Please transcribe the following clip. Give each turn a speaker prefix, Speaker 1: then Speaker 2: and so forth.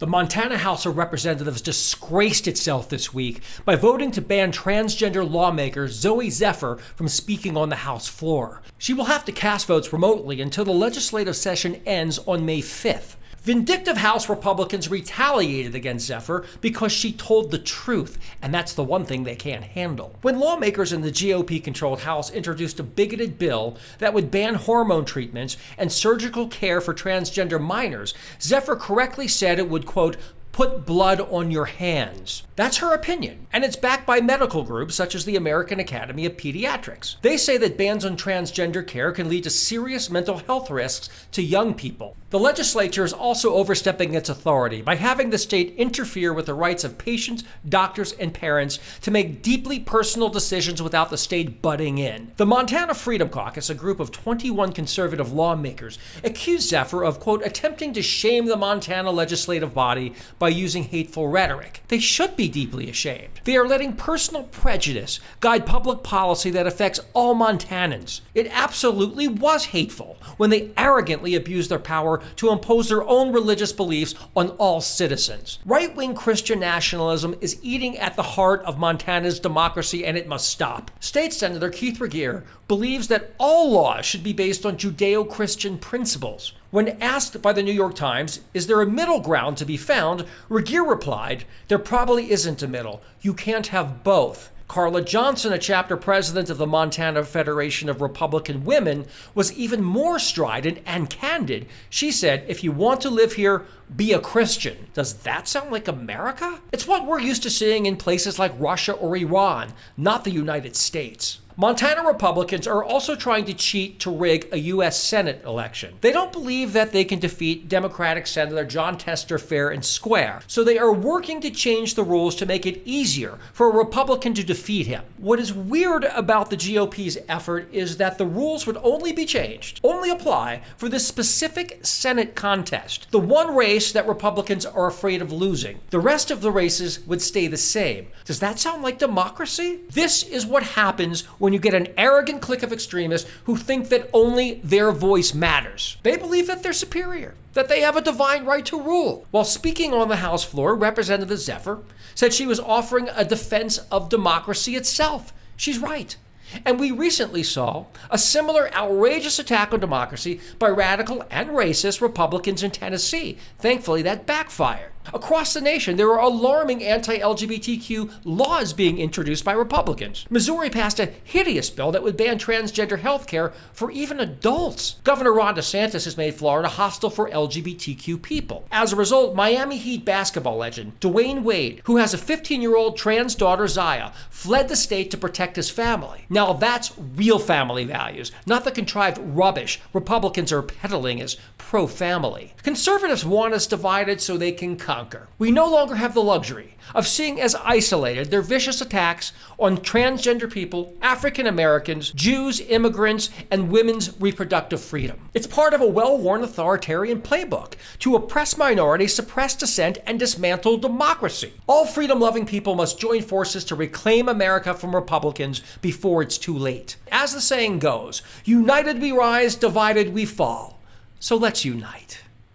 Speaker 1: The Montana House of Representatives disgraced itself this week by voting to ban transgender lawmaker Zooey Zephyr from speaking on the House floor. She will have to cast votes remotely until the legislative session ends on May 5th. Vindictive House Republicans retaliated against Zephyr because she told the truth, and that's the one thing they can't handle. When lawmakers in the GOP-controlled House introduced a bigoted bill that would ban hormone treatments and surgical care for transgender minors, Zephyr correctly said it would, quote, put blood on your hands. That's her opinion, and it's backed by medical groups such as the American Academy of Pediatrics. They say that bans on transgender care can lead to serious mental health risks to young people. The legislature is also overstepping its authority by having the state interfere with the rights of patients, doctors, and parents to make deeply personal decisions without the state butting in. The Montana Freedom Caucus, a group of 21 conservative lawmakers, accused Zephyr of, quote, attempting to shame the Montana legislative body by using hateful rhetoric. They should be deeply ashamed. They are letting personal prejudice guide public policy that affects all Montanans. It absolutely was hateful when they arrogantly abused their power to impose their own religious beliefs on all citizens. Right-wing Christian nationalism is eating at the heart of Montana's democracy, and it must stop. State Senator Keith Regier believes that all laws should be based on Judeo-Christian principles. When asked by the New York Times, is there a middle ground to be found, Regier replied, there probably isn't a middle. You can't have both. Carla Johnson, a chapter president of the Montana Federation of Republican Women, was even more strident and candid. She said, if you want to live here, be a Christian. Does that sound like America? It's what we're used to seeing in places like Russia or Iran, not the United States. Montana Republicans are also trying to cheat to rig a U.S. Senate election. They don't believe that they can defeat Democratic Senator Jon Tester fair and square, so they are working to change the rules to make it easier for a Republican to defeat him. What is weird about the GOP's effort is that the rules would only apply for this specific Senate contest, the one race that Republicans are afraid of losing. The rest of the races would stay the same. Does that sound like democracy? This is what happens when you get an arrogant clique of extremists who think that only their voice matters. They believe that they're superior, that they have a divine right to rule. While speaking on the House floor, Representative Zephyr said she was offering a defense of democracy itself. She's right. And we recently saw a similar outrageous attack on democracy by radical and racist Republicans in Tennessee. Thankfully, that backfired. Across the nation, there are alarming anti-LGBTQ laws being introduced by Republicans. Missouri passed a hideous bill that would ban transgender health care for even adults. Governor Ron DeSantis has made Florida hostile for LGBTQ people. As a result, Miami Heat basketball legend Dwayne Wade, who has a 15-year-old trans daughter Zaya, fled the state to protect his family. Now that's real family values, not the contrived rubbish Republicans are peddling as pro-family. Conservatives want us divided so they can conquer. We no longer have the luxury of seeing as isolated their vicious attacks on transgender people, African Americans, Jews, immigrants, and women's reproductive freedom. It's part of a well-worn authoritarian playbook to oppress minorities, suppress dissent, and dismantle democracy. All freedom-loving people must join forces to reclaim America from Republicans before it's too late. As the saying goes, united we rise, divided we fall. So let's unite.